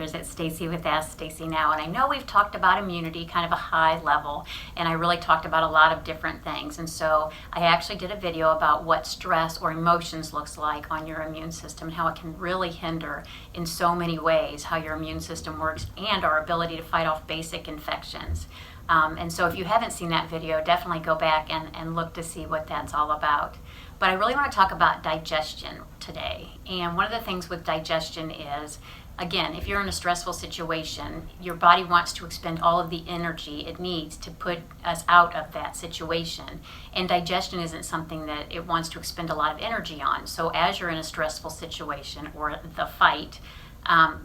Doctors. It's Stacy with Ask Stacy Now, and I know we've talked about immunity kind of a high level, and I really talked about a lot of different things. And so I actually did a video about what stress or emotions looks like on your immune system and how it can really hinder in so many ways how your immune system works and our ability to fight off basic infections. And so if you haven't seen that video, definitely go back and look to see what that's all about. But I really want to talk about digestion today. And one of the things with digestion is, again, if you're in a stressful situation, your body wants to expend all of the energy it needs to put us out of that situation. And digestion isn't something that it wants to expend a lot of energy on. So as you're in a stressful situation or the fight,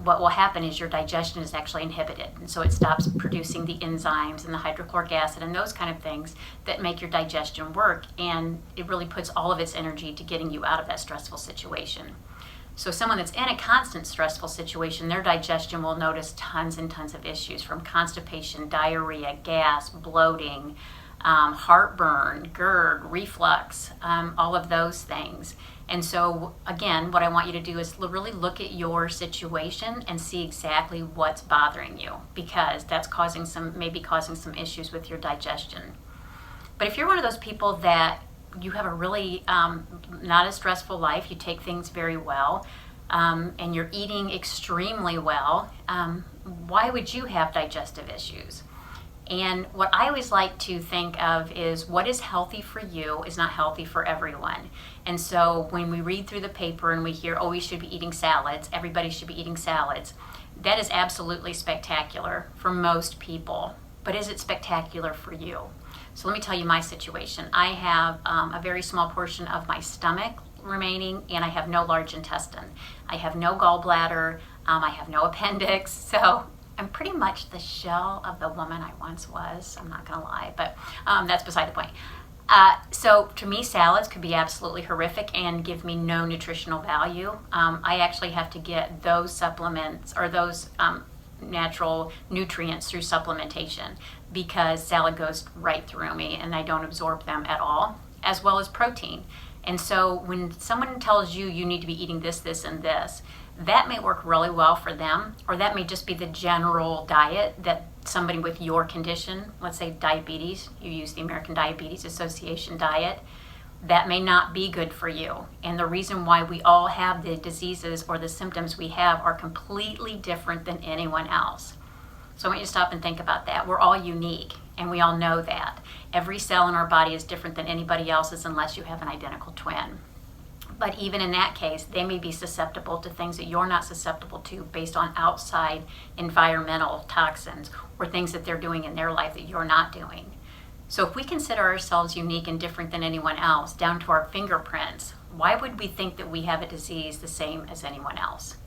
what will happen is your digestion is actually inhibited. And so it stops producing the enzymes and the hydrochloric acid and those kind of things that make your digestion work. And it really puts all of its energy to getting you out of that stressful situation. So someone that's in a constant stressful situation, their digestion will notice tons and tons of issues, from constipation, diarrhea, gas, bloating, heartburn, GERD, reflux, all of those things. And so again, what I want you to do is really look at your situation and see exactly what's bothering you, because that's maybe causing some issues with your digestion. But if you're one of those people that you have a really not a stressful life, you take things very well, and you're eating extremely well, why would you have digestive issues? And what I always like to think of is what is healthy for you is not healthy for everyone. And so when we read through the paper and we hear, oh, we should be eating salads, everybody should be eating salads, that is absolutely spectacular for most people. But is it spectacular for you? So let me tell you my situation. I have a very small portion of my stomach remaining, and I have no large intestine. I have no gallbladder. I have no appendix. So I'm pretty much the shell of the woman I once was. I'm not going to lie, but that's beside the point. So to me, salads could be absolutely horrific and give me no nutritional value. I actually have to get those supplements or those natural nutrients through supplementation, because salad goes right through me and I don't absorb them at all, as well as protein. And so when someone tells you you need to be eating this, this, and this, that may work really well for them, or that may just be the general diet that somebody with your condition, let's say diabetes, you use the American Diabetes Association diet, that may not be good for you. And the reason why we all have the diseases or the symptoms we have are completely different than anyone else. So I want you to stop and think about that. We're all unique, and we all know that. Every cell in our body is different than anybody else's unless you have an identical twin. But even in that case, they may be susceptible to things that you're not susceptible to based on outside environmental toxins or things that they're doing in their life that you're not doing. So if we consider ourselves unique and different than anyone else, down to our fingerprints, why would we think that we have a disease the same as anyone else?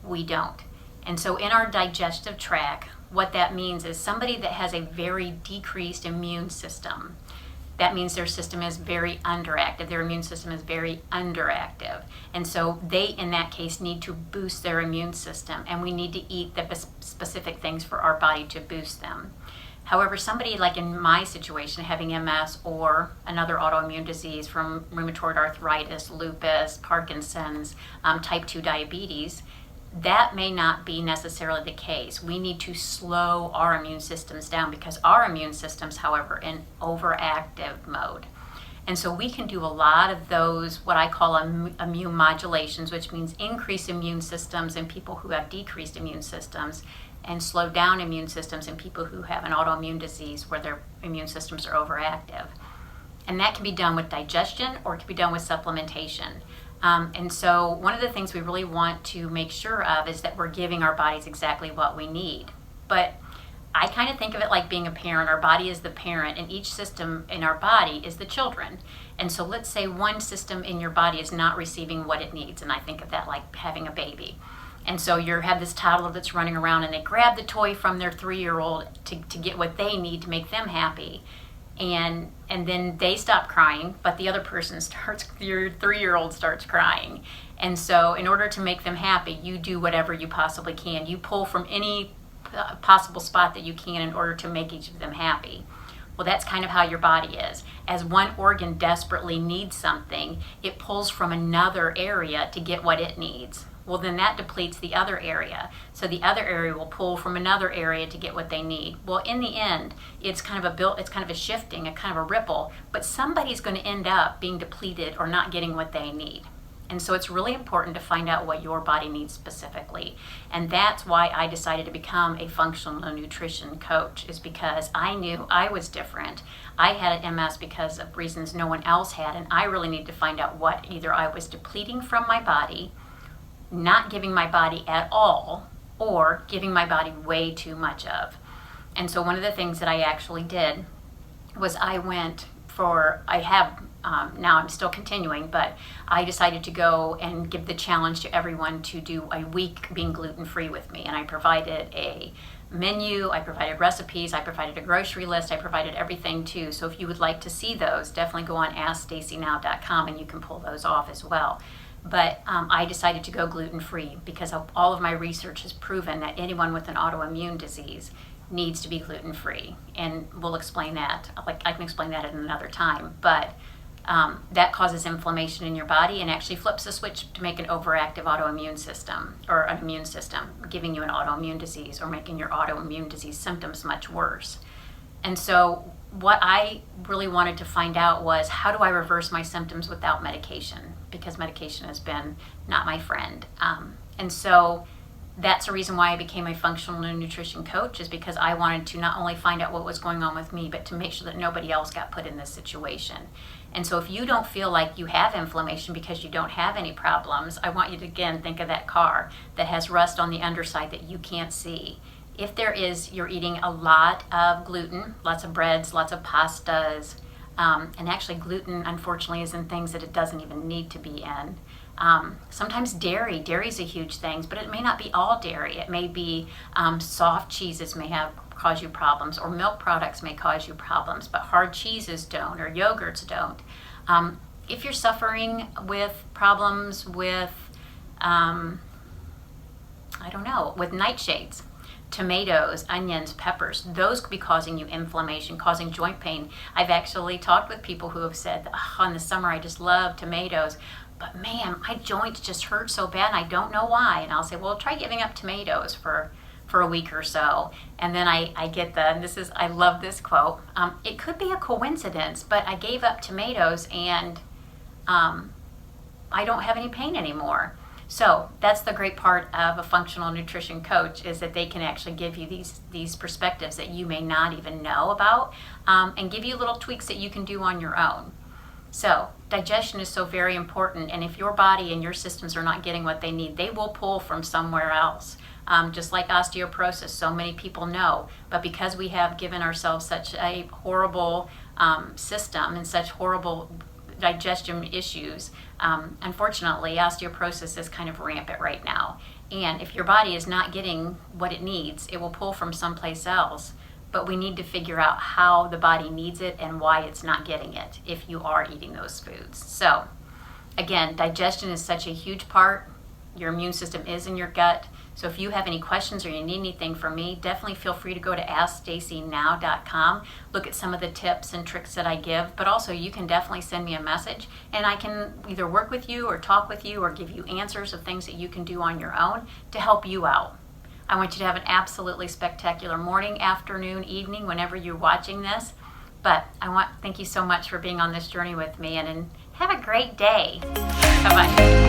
We don't. And so in our digestive tract, what that means is somebody that has a very decreased immune system, that means their system is very underactive. Their immune system is very underactive. And so they, in that case, need to boost their immune system, and we need to eat the specific things for our body to boost them. However, somebody like in my situation, having MS or another autoimmune disease from rheumatoid arthritis, lupus, Parkinson's, type 2 diabetes, that may not be necessarily the case. We need to slow our immune systems down, because our immune systems, however, in overactive mode. And so we can do a lot of those, what I call immune modulations, which means increase immune systems in people who have decreased immune systems, and slow down immune systems in people who have an autoimmune disease where their immune systems are overactive. And that can be done with digestion, or it can be done with supplementation. And so one of the things we really want to make sure of is that we're giving our bodies exactly what we need. But I kind of think of it like being a parent. Our body is the parent, and each system in our body is the children. And so let's say one system in your body is not receiving what it needs, and I think of that like having a baby. And so you have this toddler that's running around, and they grab the toy from their 3-year-old to get what they need to make them happy. And then they stop crying, but the other person your 3-year-old starts crying. And so in order to make them happy, you do whatever you possibly can. You pull from any possible spot that you can in order to make each of them happy. Well, that's kind of how your body is. As one organ desperately needs something, it pulls from another area to get what it needs. well then that depletes the other area. So the other area will pull from another area to get what they need. Well, in the end, it's kind of a shifting, a kind of a ripple, but somebody's going to end up being depleted or not getting what they need. And so it's really important to find out what your body needs specifically. And that's why I decided to become a functional nutrition coach, is because I knew I was different. I had an MS because of reasons no one else had, and I really needed to find out what either I was depleting from my body, not giving my body at all, or giving my body way too much of. And so one of the things that I actually did was now I'm still continuing, but I decided to go and give the challenge to everyone to do a week being gluten-free with me. And I provided a menu, I provided recipes, I provided a grocery list, I provided everything too. So if you would like to see those, definitely go on AskStacyNow.com and you can pull those off as well. But I decided to go gluten-free because all of my research has proven that anyone with an autoimmune disease needs to be gluten-free. And we'll explain that. I can explain that at another time. But that causes inflammation in your body and actually flips the switch to make an overactive autoimmune system, or an immune system, giving you an autoimmune disease or making your autoimmune disease symptoms much worse. And so what I really wanted to find out was, how do I reverse my symptoms without medication? Because medication has been not my friend. And so that's the reason why I became a functional nutrition coach, is because I wanted to not only find out what was going on with me, but to make sure that nobody else got put in this situation. And so if you don't feel like you have inflammation because you don't have any problems, I want you to again think of that car that has rust on the underside that you can't see. If there is, you're eating a lot of gluten, lots of breads, lots of pastas, and actually gluten unfortunately is in things that it doesn't even need to be in. Sometimes dairy is a huge thing, but it may not be all dairy. It may be soft cheeses may cause you problems, or milk products may cause you problems, but hard cheeses don't, or yogurts don't. If you're suffering with problems with, with nightshades, tomatoes, onions, peppers, those could be causing you inflammation, causing joint pain. I've actually talked with people who have said, in the summer I just love tomatoes, but man, my joints just hurt so bad and I don't know why. And I'll say, well, try giving up tomatoes for a week or so. And then I get I love this quote, it could be a coincidence, but I gave up tomatoes and I don't have any pain anymore. So that's the great part of a functional nutrition coach, is that they can actually give you these perspectives that you may not even know about, and give you little tweaks that you can do on your own. So digestion is so very important, and if your body and your systems are not getting what they need, they will pull from somewhere else. Just like osteoporosis, so many people know, but because we have given ourselves such a horrible system and such horrible digestion issues, unfortunately osteoporosis is kind of rampant right now. And if your body is not getting what it needs, it will pull from someplace else. But we need to figure out how the body needs it and why it's not getting it if you are eating those foods. So again, digestion is such a huge part. Your immune system is in your gut. So if you have any questions or you need anything from me, definitely feel free to go to AskStacyNow.com, look at some of the tips and tricks that I give, but also you can definitely send me a message and I can either work with you or talk with you or give you answers of things that you can do on your own to help you out. I want you to have an absolutely spectacular morning, afternoon, evening, whenever you're watching this. But thank you so much for being on this journey with me, and have a great day. Bye-bye.